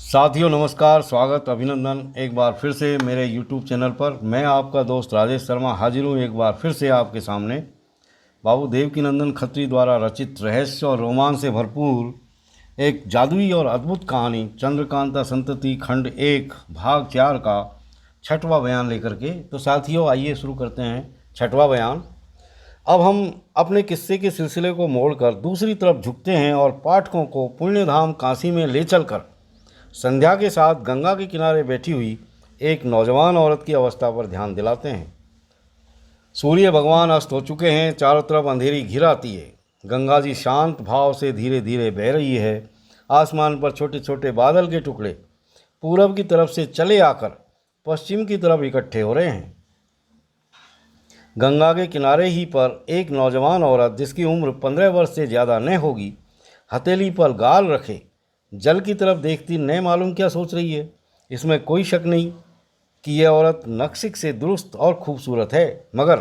साथियों नमस्कार, स्वागत, अभिनंदन एक बार फिर से मेरे YouTube चैनल पर। मैं आपका दोस्त राजेश शर्मा हाजिर हूँ एक बार फिर से आपके सामने। बाबू देवकीनंदन खत्री द्वारा रचित रहस्य और रोमांच से भरपूर एक जादुई और अद्भुत कहानी चंद्रकांता संतति खंड 1 भाग 4 का 6वां बयान लेकर के। तो साथियों आइए शुरू करते हैं 6वां बयान। अब हम अपने किस्से के सिलसिले को मोड़कर दूसरी तरफ झुकते हैं और पाठकों को पुण्यधाम काशी में ले चलकर संध्या के साथ गंगा के किनारे बैठी हुई एक नौजवान औरत की अवस्था पर ध्यान दिलाते हैं। सूर्य भगवान अस्त हो चुके हैं, चारों तरफ अंधेरी घिर आती है। गंगा जी शांत भाव से धीरे धीरे बह रही है। आसमान पर छोटे छोटे बादल के टुकड़े पूरब की तरफ से चले आकर पश्चिम की तरफ इकट्ठे हो रहे हैं। गंगा के किनारे ही पर एक नौजवान औरत जिसकी उम्र 15 वर्ष से ज़्यादा न होगी, हथेली पर गाल रखे जल की तरफ देखती न मालूम क्या सोच रही है। इसमें कोई शक नहीं कि यह औरत नक्शिक से दुरुस्त और खूबसूरत है, मगर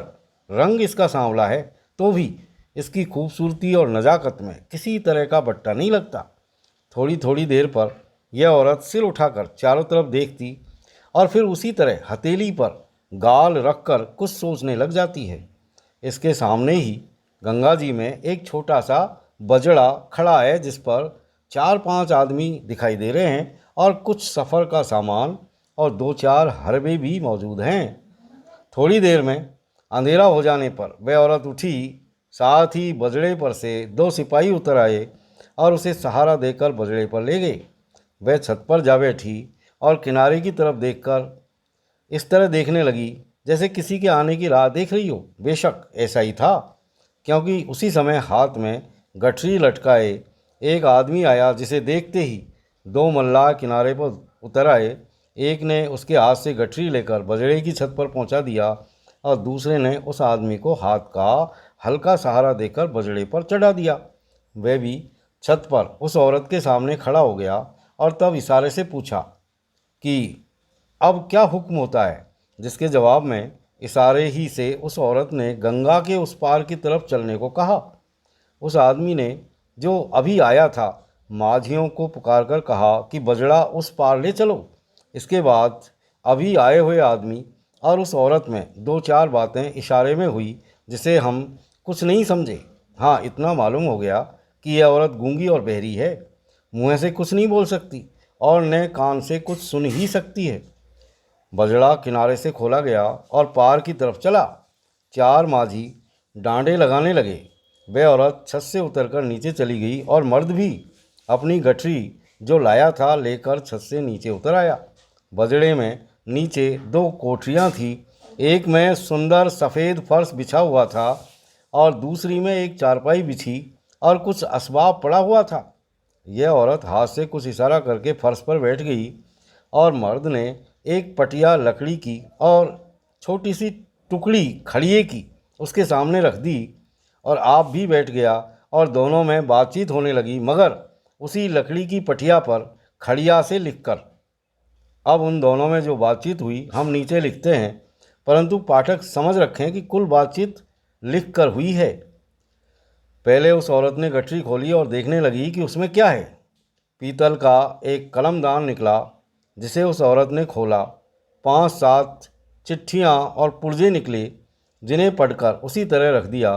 रंग इसका सांवला है तो भी इसकी खूबसूरती और नज़ाकत में किसी तरह का बट्टा नहीं लगता। थोड़ी थोड़ी देर पर यह औरत सिर उठाकर चारों तरफ देखती और फिर उसी तरह हथेली पर गाल रखकर कुछ सोचने लग जाती है। इसके सामने ही गंगा जी में एक छोटा सा बजड़ा खड़ा है जिस पर 4-5 आदमी दिखाई दे रहे हैं और कुछ सफ़र का सामान और 2-4 हरबे भी मौजूद हैं। थोड़ी देर में अंधेरा हो जाने पर वह औरत उठी, साथ ही बजड़े पर से 2 सिपाही उतर आए और उसे सहारा देकर बजड़े पर ले गए। वह छत पर जा बैठी और किनारे की तरफ देखकर इस तरह देखने लगी जैसे किसी के आने की राह देख रही हो। बेशक ऐसा ही था, क्योंकि उसी समय हाथ में गठरी लटकाए एक आदमी आया, जिसे देखते ही 2 मल्लाह किनारे पर उतर आए। एक ने उसके हाथ से गठरी लेकर बजड़े की छत पर पहुंचा दिया और दूसरे ने उस आदमी को हाथ का हल्का सहारा देकर बजड़े पर चढ़ा दिया। वह भी छत पर उस औरत के सामने खड़ा हो गया और तब इशारे से पूछा कि अब क्या हुक्म होता है, जिसके जवाब में इशारे ही से उस औरत ने गंगा के उस पार की तरफ चलने को कहा। उस आदमी ने, जो अभी आया था, माझियों को पुकारकर कहा कि बजड़ा उस पार ले चलो। इसके बाद अभी आए हुए आदमी और उस औरत में 2-4 बातें इशारे में हुई, जिसे हम कुछ नहीं समझे। हाँ, इतना मालूम हो गया कि यह औरत गूंगी और बहरी है, मुँह से कुछ नहीं बोल सकती और न कान से कुछ सुन ही सकती है। बजड़ा किनारे से खोला गया और पार की तरफ चला। 4 माझी डांडे लगाने लगे। वह औरत छत से उतरकर नीचे चली गई और मर्द भी अपनी गठरी जो लाया था लेकर छत से नीचे उतर आया। बजड़े में नीचे 2 कोठरियाँ थीं। एक में सुंदर सफ़ेद फर्श बिछा हुआ था और दूसरी में एक चारपाई बिछी और कुछ असबाब पड़ा हुआ था। यह औरत हाथ से कुछ इशारा करके फर्श पर बैठ गई और मर्द ने एक पटिया लकड़ी की और छोटी सी टुकड़ी खड़िए की उसके सामने रख दी और आप भी बैठ गया और दोनों में बातचीत होने लगी, मगर उसी लकड़ी की पटिया पर खड़िया से लिखकर। अब उन दोनों में जो बातचीत हुई हम नीचे लिखते हैं, परंतु पाठक समझ रखें कि कुल बातचीत लिख कर हुई है। पहले उस औरत ने गठरी खोली और देखने लगी कि उसमें क्या है। पीतल का एक कलमदान निकला, जिसे उस औरत ने खोला। 5-7 चिट्ठियाँ और पुर्जे निकले, जिन्हें पढ़कर उसी तरह रख दिया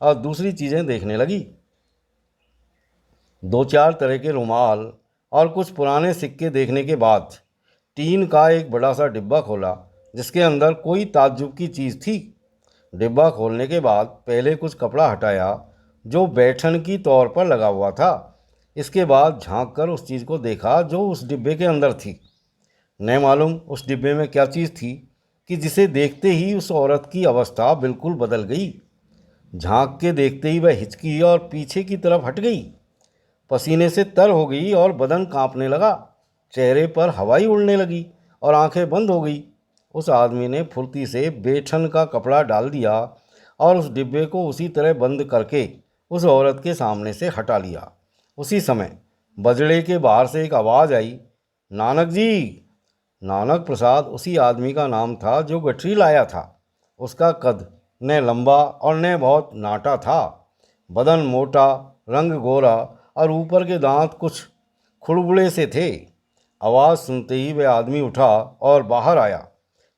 और दूसरी चीज़ें देखने लगी। 2-4 तरह के रुमाल और कुछ पुराने सिक्के देखने के बाद टीन का एक बड़ा सा डिब्बा खोला, जिसके अंदर कोई ताज्जुब की चीज़ थी। डिब्बा खोलने के बाद पहले कुछ कपड़ा हटाया जो बैठन की तौर पर लगा हुआ था। इसके बाद झांक कर उस चीज़ को देखा जो उस डिब्बे के अंदर थी। न मालूम उस डिब्बे में क्या चीज़ थी कि जिसे देखते ही उस औरत की अवस्था बिल्कुल बदल गई। झांक के देखते ही वह हिचकी और पीछे की तरफ हट गई। पसीने से तर हो गई और बदन कांपने लगा। चेहरे पर हवाई उड़ने लगी और आंखें बंद हो गई। उस आदमी ने फुर्ती से बेठन का कपड़ा डाल दिया और उस डिब्बे को उसी तरह बंद करके उस औरत के सामने से हटा लिया। उसी समय बजड़े के बाहर से एक आवाज़ आई, नानक जी। नानक प्रसाद उसी आदमी का नाम था जो गठरी लाया था। उसका कद न लंबा और न बहुत नाटा था। बदन मोटा, रंग गोरा और ऊपर के दांत कुछ खुड़बुड़े से थे। आवाज़ सुनते ही वह आदमी उठा और बाहर आया।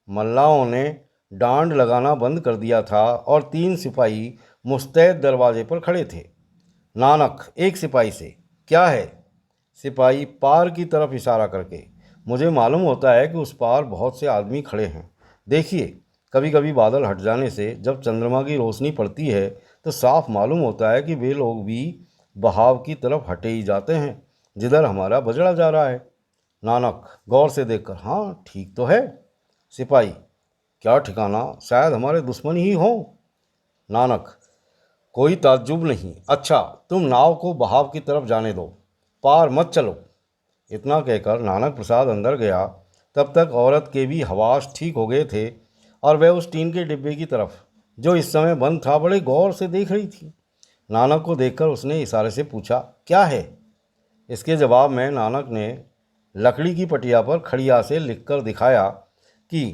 मल्लाहों ने डांड लगाना बंद कर दिया था और 3 सिपाही मुस्तैद दरवाजे पर खड़े थे। नानक एक सिपाही से, क्या है? सिपाही पार की तरफ इशारा करके, मुझे मालूम होता है कि उस पार बहुत से आदमी खड़े हैं। देखिए, कभी कभी बादल हट जाने से जब चंद्रमा की रोशनी पड़ती है तो साफ मालूम होता है कि वे लोग भी बहाव की तरफ हटे ही जाते हैं जिधर हमारा बजड़ा जा रहा है। नानक गौर से देखकर, हाँ ठीक तो है। सिपाही, क्या ठिकाना, शायद हमारे दुश्मन ही हों। नानक, कोई ताज्जुब नहीं। अच्छा, तुम नाव को बहाव की तरफ जाने दो, पार मत चलो। इतना कहकर नानक प्रसाद अंदर गया। तब तक औरत के भी हवास ठीक हो गए थे और वह उस टीन के डिब्बे की तरफ, जो इस समय बंद था, बड़े गौर से देख रही थी। नानक को देखकर उसने इशारे से पूछा, क्या है? इसके जवाब में नानक ने लकड़ी की पटिया पर खड़िया से लिखकर दिखाया कि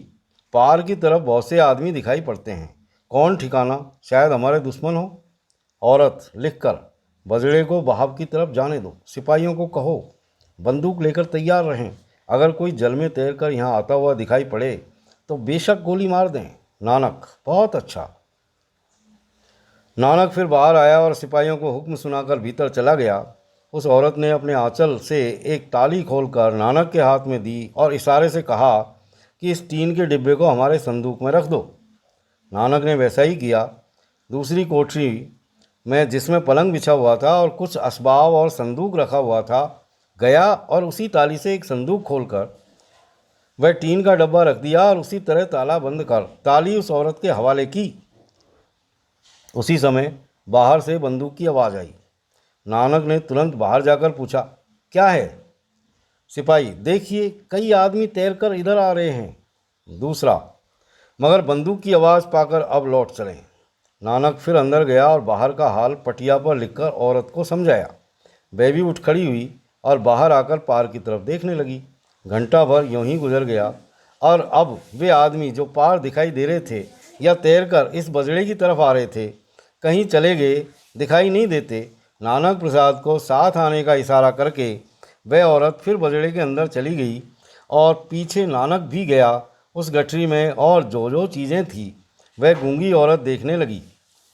पार की तरफ बहुत से आदमी दिखाई पड़ते हैं। कौन ठिकाना, शायद हमारे दुश्मन हो। औरत लिखकर, बजड़े को बहाव की तरफ जाने दो। सिपाहियों को कहो बंदूक लेकर तैयार रहें। अगर कोई जल में तैरकर यहाँ आता हुआ दिखाई पड़े तो बेशक गोली मार दें। नानक, बहुत अच्छा। नानक फिर बाहर आया और सिपाहियों को हुक्म सुनाकर भीतर चला गया। उस औरत ने अपने आंचल से एक ताली खोलकर नानक के हाथ में दी और इशारे से कहा कि इस टीन के डिब्बे को हमारे संदूक में रख दो। नानक ने वैसा ही किया। दूसरी कोठरी में, जिसमें पलंग बिछा हुआ था और कुछ असबाब और संदूक रखा हुआ था, गया और उसी ताली से एक संदूक खोलकर वह टीन का डब्बा रख दिया और उसी तरह ताला बंद कर ताली उस औरत के हवाले की। उसी समय बाहर से बंदूक की आवाज़ आई। नानक ने तुरंत बाहर जाकर पूछा, क्या है? सिपाही, देखिए कई आदमी तैरकर इधर आ रहे हैं। दूसरा, मगर बंदूक की आवाज़ पाकर अब लौट चले। नानक फिर अंदर गया और बाहर का हाल पटिया पर लिखकर औरत को समझाया। वह भी उठ खड़ी हुई और बाहर आकर पार की तरफ देखने लगी। घंटा भर यूं ही गुजर गया और अब वे आदमी जो पार दिखाई दे रहे थे या तैरकर इस बजड़े की तरफ आ रहे थे, कहीं चले गए, दिखाई नहीं देते। नानक प्रसाद को साथ आने का इशारा करके वह औरत फिर बजड़े के अंदर चली गई और पीछे नानक भी गया। उस गठरी में और जो जो चीज़ें थी वह गूंगी औरत देखने लगी।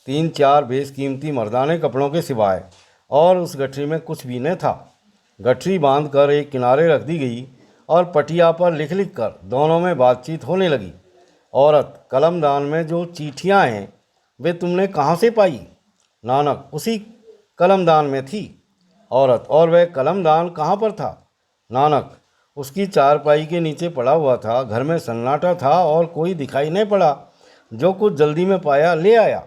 3-4 बेशकीमती मर्दाने कपड़ों के सिवाय और उस गठरी में कुछ भी न था। गठरी बांधकर एक किनारे रख दी गई और पटिया पर लिख लिख कर दोनों में बातचीत होने लगी। औरत, कलमदान में जो चिट्ठियाँ हैं वे तुमने कहाँ से पाई? नानक, उसी कलमदान में थी। औरत, और वह कलमदान कहाँ पर था? नानक, उसकी चारपाई के नीचे पड़ा हुआ था। घर में सन्नाटा था और कोई दिखाई नहीं पड़ा। जो कुछ जल्दी में पाया ले आया।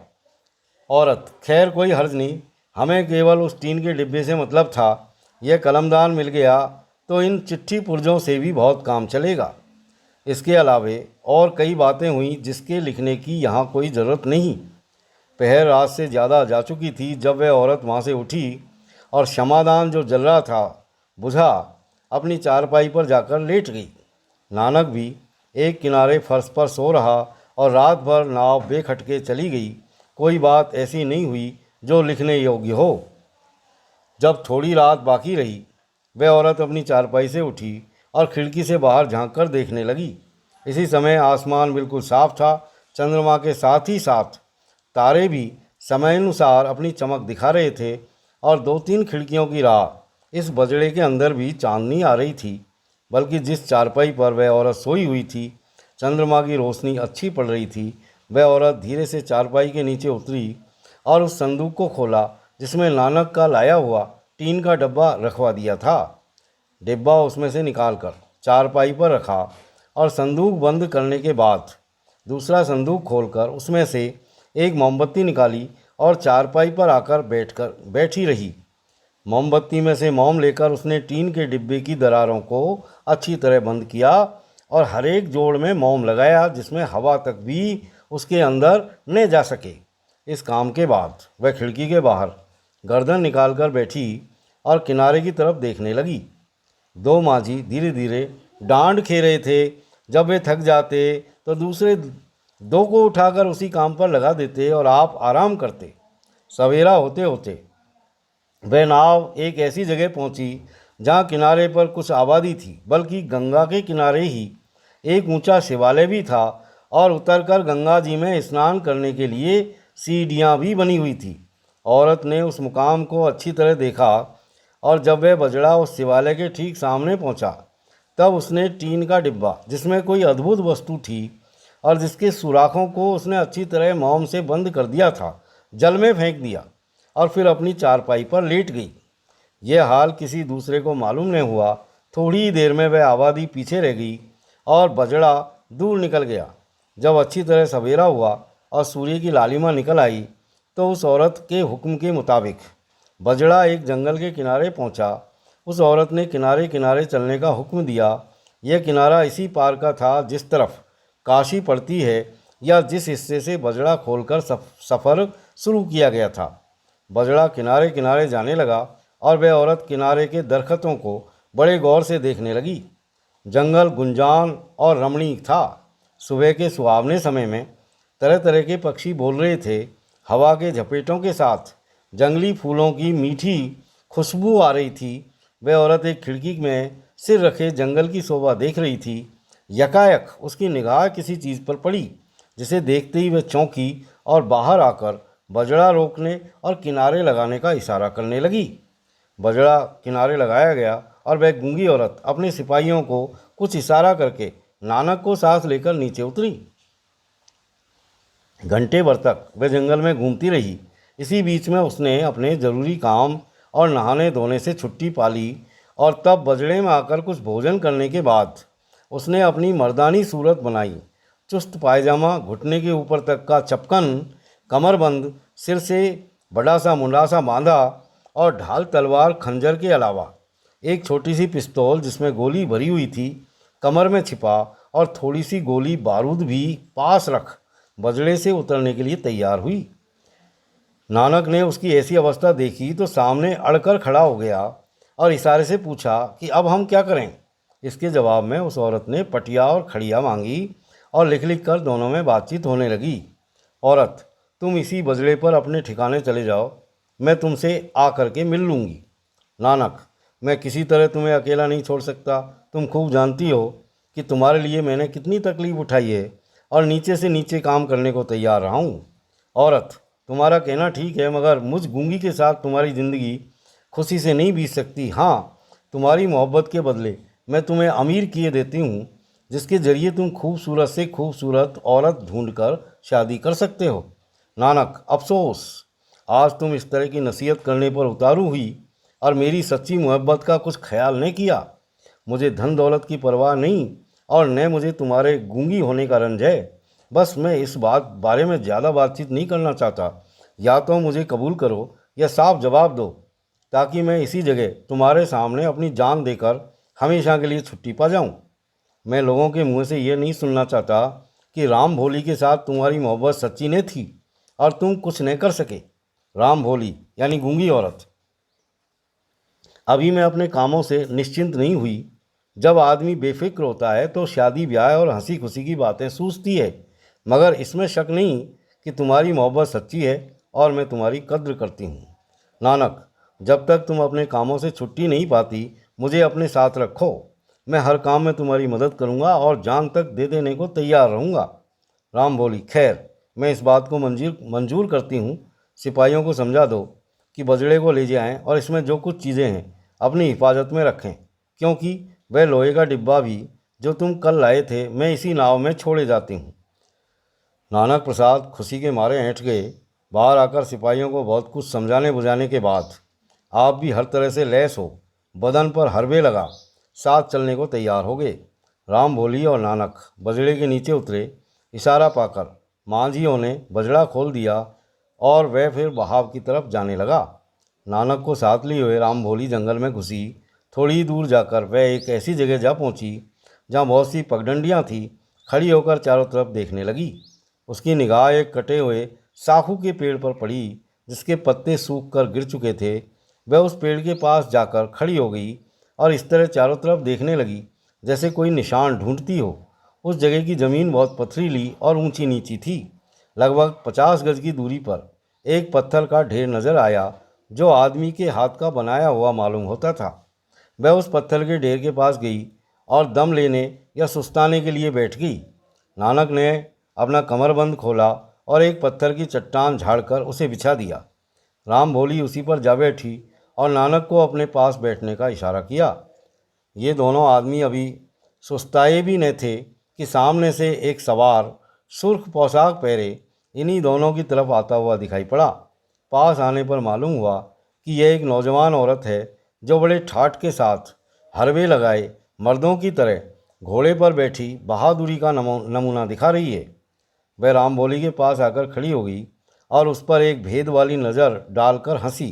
औरत, खैर कोई हर्ज नहीं, हमें केवल उस टीन के डिब्बे से मतलब था। यह कलमदान मिल गया तो इन चिट्ठी पुर्जों से भी बहुत काम चलेगा। इसके अलावे और कई बातें हुई जिसके लिखने की यहाँ कोई ज़रूरत नहीं। पहर रात से ज़्यादा जा चुकी थी जब वह औरत वहाँ से उठी और क्षमादान जो जल रहा था बुझा अपनी चारपाई पर जाकर लेट गई। नानक भी एक किनारे फर्श पर सो रहा और रात भर नाव बेखटके चली गई। कोई बात ऐसी नहीं हुई जो लिखने योग्य हो। जब थोड़ी रात बाकी रही, वह औरत अपनी चारपाई से उठी और खिड़की से बाहर झांक कर देखने लगी। इसी समय आसमान बिल्कुल साफ था। चंद्रमा के साथ ही साथ तारे भी समयानुसार अपनी चमक दिखा रहे थे और 2-3 खिड़कियों की राह इस बजड़े के अंदर भी चांदनी आ रही थी। बल्कि जिस चारपाई पर वह औरत सोई हुई थी, चंद्रमा की रोशनी अच्छी पड़ रही थी। वह औरत धीरे से चारपाई के नीचे उतरी और उस संदूक को खोला जिसमें नानक का लाया हुआ टीन का डब्बा रखवा दिया था। डिब्बा उसमें से निकालकर चारपाई पर रखा और संदूक बंद करने के बाद दूसरा संदूक खोलकर उसमें से एक मोमबत्ती निकाली और चारपाई पर आकर बैठी रही। मोमबत्ती में से मोम लेकर उसने टीन के डिब्बे की दरारों को अच्छी तरह बंद किया और हर एक जोड़ में मोम लगाया जिसमें हवा तक भी उसके अंदर न जा सके। इस काम के बाद वह खिड़की के बाहर गर्दन निकालकर बैठी और किनारे की तरफ देखने लगी। 2 माझी धीरे धीरे डांड खे रहे थे। जब वे थक जाते तो दूसरे 2 को उठाकर उसी काम पर लगा देते और आप आराम करते। सवेरा होते होते वह नाव एक ऐसी जगह पहुंची जहाँ किनारे पर कुछ आबादी थी, बल्कि गंगा के किनारे ही एक ऊंचा शिवालय भी था और उतरकर गंगा जी में स्नान करने के लिए सीढ़ियाँ भी बनी हुई थी। औरत ने उस मुकाम को अच्छी तरह देखा और जब वह बजड़ा उस शिवालय के ठीक सामने पहुंचा, तब उसने टीन का डिब्बा जिसमें कोई अद्भुत वस्तु थी और जिसके सुराखों को उसने अच्छी तरह मोम से बंद कर दिया था, जल में फेंक दिया और फिर अपनी चारपाई पर लेट गई। यह हाल किसी दूसरे को मालूम नहीं हुआ। थोड़ी ही देर में वह आबादी पीछे रह गई और बजड़ा दूर निकल गया। जब अच्छी तरह सवेरा हुआ और सूर्य की लालिमा निकल आई, तो उस औरत के हुक्म के मुताबिक बजड़ा एक जंगल के किनारे पहुंचा। उस औरत ने किनारे किनारे चलने का हुक्म दिया। यह किनारा इसी पार का था जिस तरफ काशी पड़ती है या जिस हिस्से से बजड़ा खोलकर सफ़र शुरू किया गया था। बजड़ा किनारे किनारे जाने लगा और वह औरत किनारे के दरख्तों को बड़े गौर से देखने लगी। जंगल गुंजान और रमणीक था। सुबह के सुहावने समय में तरह तरह के पक्षी बोल रहे थे। हवा के झपेटों के साथ जंगली फूलों की मीठी खुशबू आ रही थी। वह औरत एक खिड़की में सिर रखे जंगल की शोभा देख रही थी। यकायक उसकी निगाह किसी चीज़ पर पड़ी, जिसे देखते ही वह चौंकी और बाहर आकर बजड़ा रोकने और किनारे लगाने का इशारा करने लगी। बजड़ा किनारे लगाया गया और वह गूंगी औरत अपने सिपाहियों को कुछ इशारा करके नानक को साथ लेकर नीचे उतरी। घंटे भर तक वह जंगल में घूमती रही। इसी बीच में उसने अपने ज़रूरी काम और नहाने धोने से छुट्टी पा ली और तब बजड़े में आकर कुछ भोजन करने के बाद उसने अपनी मर्दानी सूरत बनाई। चुस्त पायजामा, घुटने के ऊपर तक का चपकन, कमरबंद, सिर से बड़ा सा मुंडासा बांधा और ढाल, तलवार, खंजर के अलावा एक छोटी सी पिस्तौल जिसमें गोली भरी हुई थी कमर में छिपा और थोड़ी सी गोली बारूद भी पास रख बजड़े से उतरने के लिए तैयार हुई। नानक ने उसकी ऐसी अवस्था देखी तो सामने अड़कर खड़ा हो गया और इशारे से पूछा कि अब हम क्या करें। इसके जवाब में उस औरत ने पटिया और खड़िया मांगी और लिख लिख कर दोनों में बातचीत होने लगी। औरत, तुम इसी बजड़े पर अपने ठिकाने चले जाओ, मैं तुमसे आ करके मिल लूँगी। नानक, मैं किसी तरह तुम्हें अकेला नहीं छोड़ सकता। तुम खूब जानती हो कि तुम्हारे लिए मैंने कितनी तकलीफ़ उठाई है और नीचे से नीचे काम करने को तैयार रहा हूँ। औरत, तुम्हारा कहना ठीक है, मगर मुझ गूंगी के साथ तुम्हारी ज़िंदगी खुशी से नहीं बीत सकती। हाँ, तुम्हारी मोहब्बत के बदले मैं तुम्हें अमीर किए देती हूँ, जिसके ज़रिए तुम खूबसूरत से खूबसूरत औरत ढूंढकर शादी कर सकते हो। नानक, अफसोस, आज तुम इस तरह की नसीहत करने पर उतारू हुई और मेरी सच्ची मोहब्बत का कुछ ख्याल नहीं किया। मुझे धन दौलत की परवाह नहीं और न मुझे तुम्हारे गूंगी होने का रंज है। बस मैं इस बारे में ज़्यादा बातचीत नहीं करना चाहता। या तो मुझे कबूल करो या साफ जवाब दो, ताकि मैं इसी जगह तुम्हारे सामने अपनी जान देकर हमेशा के लिए छुट्टी पा जाऊं। मैं लोगों के मुंह से ये नहीं सुनना चाहता कि राम भोली के साथ तुम्हारी मोहब्बत सच्ची नहीं थी और तुम कुछ नहीं कर सके। राम भोली यानी गूंगी औरत। अभी मैं अपने कामों से निश्चिंत नहीं हुई। जब आदमी बेफिक्र होता है तो शादी ब्याह और हंसी खुशी की बातें सूझती है, मगर इसमें शक नहीं कि तुम्हारी मोहब्बत सच्ची है और मैं तुम्हारी कद्र करती हूँ। नानक, जब तक तुम अपने कामों से छुट्टी नहीं पाती, मुझे अपने साथ रखो। मैं हर काम में तुम्हारी मदद करूँगा और जान तक दे देने को तैयार रहूँगा। राम बोली, खैर, मैं इस बात को मंजूर करती हूँ। सिपाहियों को समझा दो कि बजड़े को ले जाएं और इसमें जो कुछ चीज़ें हैं अपनी हिफाजत में रखें, क्योंकि वह लोहे का डिब्बा भी जो तुम कल लाए थे मैं इसी नाव में छोड़े जाती हूँ। नानक प्रसाद खुशी के मारे ऐंठ गए। बाहर आकर सिपाहियों को बहुत कुछ समझाने बुझाने के बाद आप भी हर तरह से लैस हो, बदन पर हरबे लगा, साथ चलने को तैयार हो गए। राम भोली और नानक बजड़े के नीचे उतरे। इशारा पाकर मांझियों ने बजड़ा खोल दिया और वह फिर बहाव की तरफ जाने लगा। नानक को साथ लिए हुए राम भोली जंगल में घुसी। थोड़ी ही दूर जाकर वह एक ऐसी जगह जा पहुंची जहां बहुत सी पगडंडियां थी। खड़ी होकर चारों तरफ देखने लगी। उसकी निगाह एक कटे हुए साखू के पेड़ पर पड़ी, जिसके पत्ते सूख कर गिर चुके थे। वह उस पेड़ के पास जाकर खड़ी हो गई और इस तरह चारों तरफ देखने लगी जैसे कोई निशान ढूंढती हो। उस जगह की ज़मीन बहुत पथरीली और ऊंची नीची थी। लगभग 50 गज की दूरी पर एक पत्थर का ढेर नज़र आया, जो आदमी के हाथ का बनाया हुआ मालूम होता था। वह उस पत्थर के ढेर के पास गई और दम लेने या सुस्ताने के लिए बैठ गई। नानक ने अपना कमरबंद खोला और एक पत्थर की चट्टान झाड़कर उसे बिछा दिया। राम भोली उसी पर जा बैठी और नानक को अपने पास बैठने का इशारा किया। ये दोनों आदमी अभी सुस्ताए भी न थे कि सामने से एक सवार सुर्ख पोशाक पहरे इन्हीं दोनों की तरफ आता हुआ दिखाई पड़ा। पास आने पर मालूम हुआ कि यह एक नौजवान औरत है जो बड़े ठाठ के साथ हरवे लगाए मर्दों की तरह घोड़े पर बैठी बहादुरी का नमूना दिखा रही है। वह राम भोली के पास आकर खड़ी हो गई और उस पर एक भेद वाली नज़र डालकर हंसी।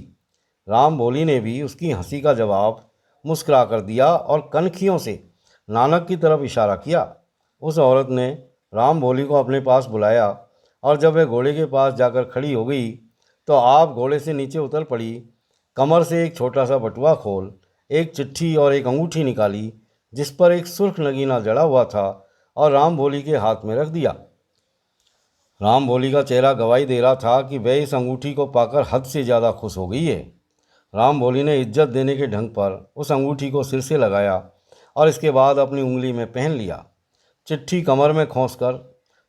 राम भोली ने भी उसकी हंसी का जवाब मुस्कुरा कर दिया और कनखियों से नानक की तरफ इशारा किया। उस औरत ने राम भोली को अपने पास बुलाया और जब वह घोड़े के पास जाकर खड़ी हो गई तो आप घोड़े से नीचे उतर पड़ी। कमर से एक छोटा सा बटुआ खोल एक चिट्ठी और एक अंगूठी निकाली जिस पर एक सुर्ख नगीना जड़ा हुआ था और राम भोली के हाथ में रख दिया। राम भोली का चेहरा गवाही दे रहा था कि वह इस अंगूठी को पाकर हद से ज़्यादा खुश हो गई है। राम भोली ने इज्जत देने के ढंग पर उस अंगूठी को सिर से लगाया और इसके बाद अपनी उंगली में पहन लिया। चिट्ठी कमर में खोंसकर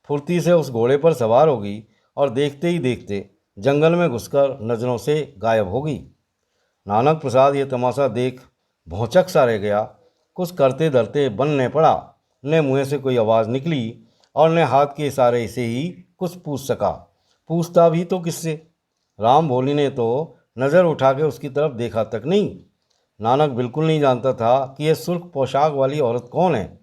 फुर्ती से उस घोड़े पर सवार हो गई और देखते ही देखते जंगल में घुसकर नज़रों से गायब हो गई। नानक प्रसाद ये तमाशा देख भौचक सा रह गया। कुछ करते धरते बनने पड़ा, न मुँह से कोई आवाज़ निकली और न हाथ के इशारे से ही कुछ पूछ सका। पूछता भी तो किससे? राम भोली ने तो नज़र उठा के उसकी तरफ देखा तक नहीं। नानक बिल्कुल नहीं जानता था कि यह सुर्ख पोशाक वाली औरत कौन है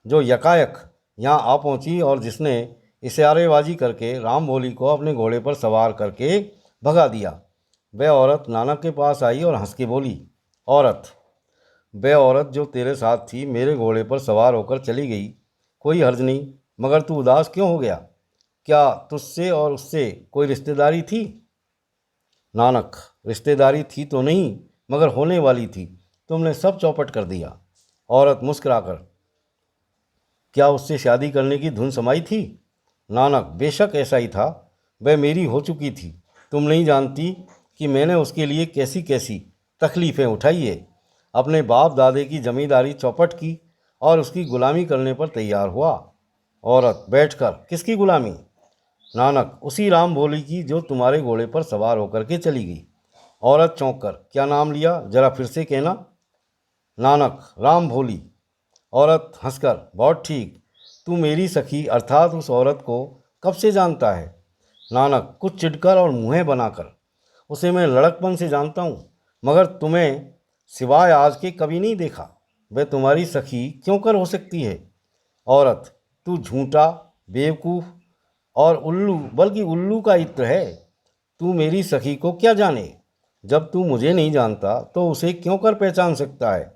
जो यकायक यहाँ आ पहुँची और जिसने इशारेबाजी करके राम भोली को अपने घोड़े पर सवार करके भगा दिया। वह औरत नानक के पास आई और हंस के बोली, औरत, वह औरत जो तेरे साथ थी मेरे घोड़े पर सवार होकर चली गई, कोई हर्ज नहीं, मगर तू उदास क्यों हो गया? क्या तुझसे और उससे कोई रिश्तेदारी थी? नानक, रिश्तेदारी थी तो नहीं मगर होने वाली थी, तुमने सब चौपट कर दिया। औरत मुस्कुराकर, क्या उससे शादी करने की धुन समाई थी? नानक, बेशक ऐसा ही था, वह मेरी हो चुकी थी। तुम नहीं जानती कि मैंने उसके लिए कैसी कैसी तकलीफ़ें उठाई है। अपने बाप दादे की जमींदारी चौपट की और उसकी गुलामी करने पर तैयार हुआ। औरत, बैठकर, किसकी गुलामी? नानक, उसी राम भोली की जो तुम्हारे घोड़े पर सवार होकर के चली गई। औरत चौंक कर, क्या नाम लिया, जरा फिर से कहना। नानक, राम भोली। औरत हंसकर, बहुत ठीक, तू मेरी सखी अर्थात उस औरत को कब से जानता है? नानक, कुछ चिढ़कर और मुँह बनाकर, उसे मैं लड़कपन से जानता हूँ, मगर तुम्हें सिवाय आज के कभी नहीं देखा। वह तुम्हारी सखी क्यों कर हो सकती है? औरत, तू झूठा, बेवकूफ़ और उल्लू, बल्कि उल्लू का इत्र है। तू मेरी सखी को क्या जाने? जब तू मुझे नहीं जानता तो उसे क्यों कर पहचान सकता है?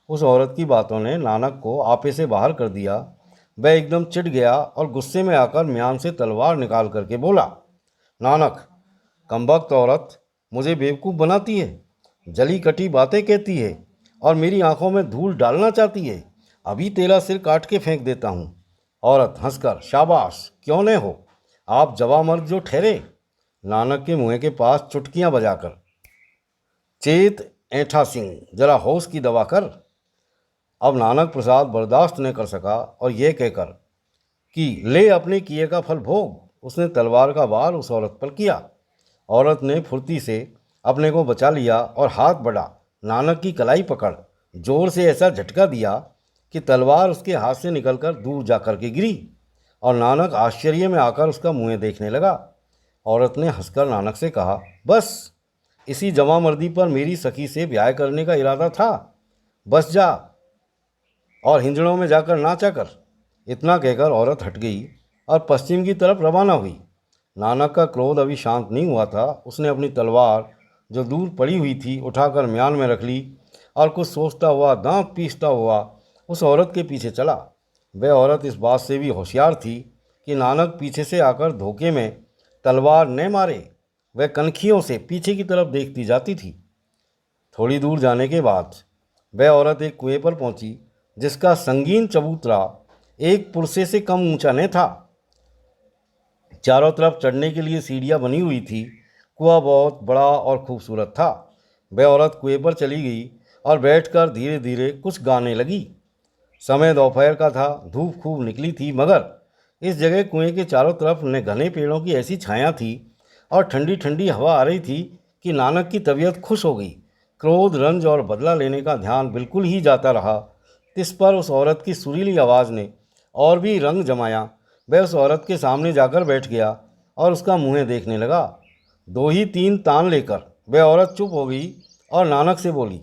उस औरत की बातों ने नानक को आपे से बाहर कर दिया। वह एकदम चिढ़ गया और गुस्से में आकर म्यान से तलवार निकाल करके बोला, नानक, कमबख्त औरत मुझे बेवकूफ़ बनाती है, जली कटी बातें कहती है और मेरी आंखों में धूल डालना चाहती है। अभी तेरा सिर काट के फेंक देता हूँ। औरत हंसकर, शाबाश, क्यों न हो, आप जवा मर्द जो ठहरे। नानक के मुँह के पास चुटकियाँ बजाकर, चेत ऐठा सिंह, जरा होश की दवा कर। अब नानक प्रसाद बर्दाश्त न कर सका और यह कहकर कि ले अपने किए का फल भोग, उसने तलवार का वार उस औरत पर किया। औरत ने फुर्ती से अपने को बचा लिया और हाथ बढ़ा नानक की कलाई पकड़ जोर से ऐसा झटका दिया कि तलवार उसके हाथ से निकलकर दूर जा कर के गिरी और नानक आश्चर्य में आकर उसका मुँह देखने लगा। औरत ने हंसकर नानक से कहा, बस इसी जमा मर्दी पर मेरी सखी से ब्याह करने का इरादा था, बस जा और हिंजड़ों में जाकर नाचा कर। इतना कहकर औरत हट गई और पश्चिम की तरफ रवाना हुई। नानक का क्रोध अभी शांत नहीं हुआ था। उसने अपनी तलवार जो दूर पड़ी हुई थी उठाकर म्यान में रख ली और कुछ सोचता हुआ, दांत पीसता हुआ उस औरत के पीछे चला। वह औरत इस बात से भी होशियार थी कि नानक पीछे से आकर धोखे में तलवार न मारे। वह कनखियों से पीछे की तरफ देखती जाती थी। थोड़ी दूर जाने के बाद वह औरत एक कुएं पर पहुंची जिसका संगीन चबूतरा एक पुरसे से कम ऊंचा न था। चारों तरफ चढ़ने के लिए सीढ़ियां बनी हुई थी। कुआं बहुत बड़ा और खूबसूरत था। वह औरत कुएं पर चली गई और बैठकर धीरे धीरे कुछ गाने लगी। समय दोपहर का था, धूप खूब निकली थी, मगर इस जगह कुएं के चारों तरफ न घने पेड़ों की ऐसी छाया थी और ठंडी ठंडी हवा आ रही थी कि नानक की तबीयत खुश हो गई। क्रोध, रंज और बदला लेने का ध्यान बिल्कुल ही जाता रहा। इस पर उस औरत की सुरीली आवाज़ ने और भी रंग जमाया। वह उस औरत के सामने जाकर बैठ गया और उसका मुँह देखने लगा। 2 ही 3 तान लेकर वह औरत चुप हो गई और नानक से बोली,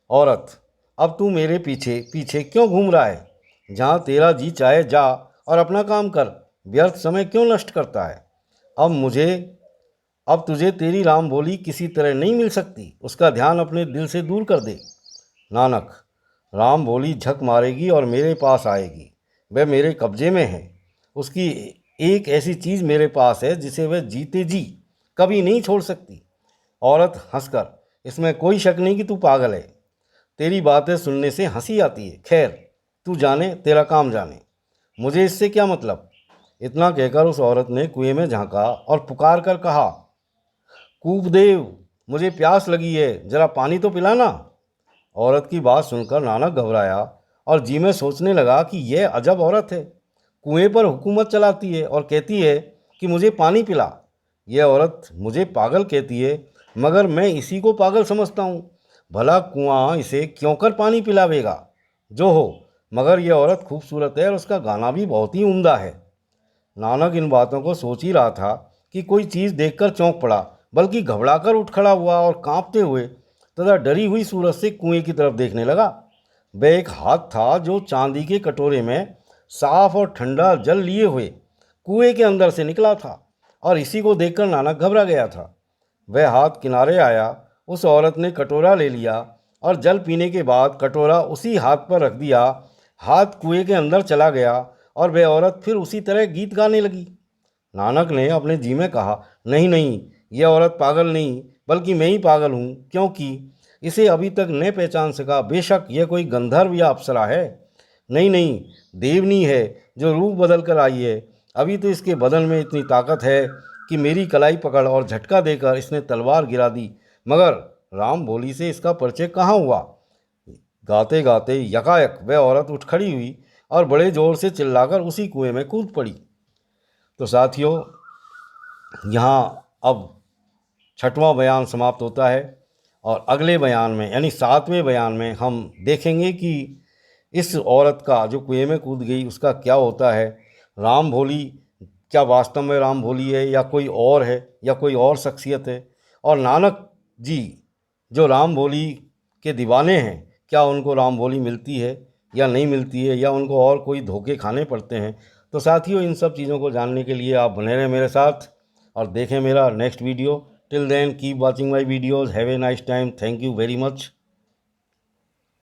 औरत, अब तू मेरे पीछे पीछे क्यों घूम रहा है? जहाँ तेरा जी चाहे जा और अपना काम कर, व्यर्थ समय क्यों नष्ट करता है? अब तुझे तेरी राम बोली किसी तरह नहीं मिल सकती, उसका ध्यान अपने दिल से दूर कर दे। नानक, राम बोली झक मारेगी और मेरे पास आएगी। वह मेरे कब्जे में है। उसकी एक ऐसी चीज़ मेरे पास है जिसे वह जीते जी कभी नहीं छोड़ सकती। औरत हंसकर, इसमें कोई शक नहीं कि तू पागल है। तेरी बातें सुनने से हंसी आती है। खैर, तू जाने, तेरा काम जाने, मुझे इससे क्या मतलब। इतना कहकर उस औरत ने कुएं में झांका और पुकार कर कहा, कूपदेव, मुझे प्यास लगी है, जरा पानी तो पिलाना। औरत की बात सुनकर नानक घबराया और जी में सोचने लगा कि यह अजब औरत है, कुएं पर हुकूमत चलाती है और कहती है कि मुझे पानी पिला। यह औरत मुझे पागल कहती है, मगर मैं इसी को पागल समझता हूँ। भला कुआं इसे क्यों कर पानी पिलावेगा? जो हो, मगर यह औरत खूबसूरत है और उसका गाना भी बहुत ही उम्दा है। नानक इन बातों को सोच ही रहा था कि कोई चीज़ देखकर चौंक पड़ा, बल्कि घबराकर उठ खड़ा हुआ और कांपते हुए तथा डरी हुई सूरत से कुएं की तरफ देखने लगा। वह एक हाथ था जो चांदी के कटोरे में साफ और ठंडा जल लिए हुए कुएं के अंदर से निकला था, और इसी को देखकर नानक घबरा गया था। वह हाथ किनारे आया, उस औरत ने कटोरा ले लिया और जल पीने के बाद कटोरा उसी हाथ पर रख दिया। हाथ कुएं के अंदर चला गया और वह औरत फिर उसी तरह गीत गाने लगी। नानक ने अपने जी में कहा, नहीं नहीं, यह औरत पागल नहीं, बल्कि मैं ही पागल हूँ, क्योंकि इसे अभी तक नहीं पहचान सका। बेशक यह कोई गंधर्व या अप्सरा है, नहीं नहीं, देवनी है जो रूप बदल कर आई है। अभी तो इसके बदन में इतनी ताकत है कि मेरी कलाई पकड़ और झटका देकर इसने तलवार गिरा दी, मगर राम बोली से इसका परिचय कहाँ हुआ। गाते गाते यकायक वह औरत उठ खड़ी हुई और बड़े जोर से चिल्लाकर उसी कुएं में कूद पड़ी। तो साथियों, यहाँ अब 6वां बयान समाप्त होता है और अगले बयान में यानी 7वें बयान में हम देखेंगे कि इस औरत का जो कुएं में कूद गई उसका क्या होता है। राम भोली क्या वास्तव में राम भोली है या कोई और है या कोई और शख्सियत है, और नानक जी जो राम भोली के दीवाने हैं, क्या उनको राम भोली मिलती है या नहीं मिलती है, या उनको और कोई धोखे खाने पड़ते हैं। तो साथियों, इन सब चीज़ों को जानने के लिए आप बने रहें मेरे साथ और देखें मेरा next video. Till then keep watching my videos. Have a nice time. Thank you very much.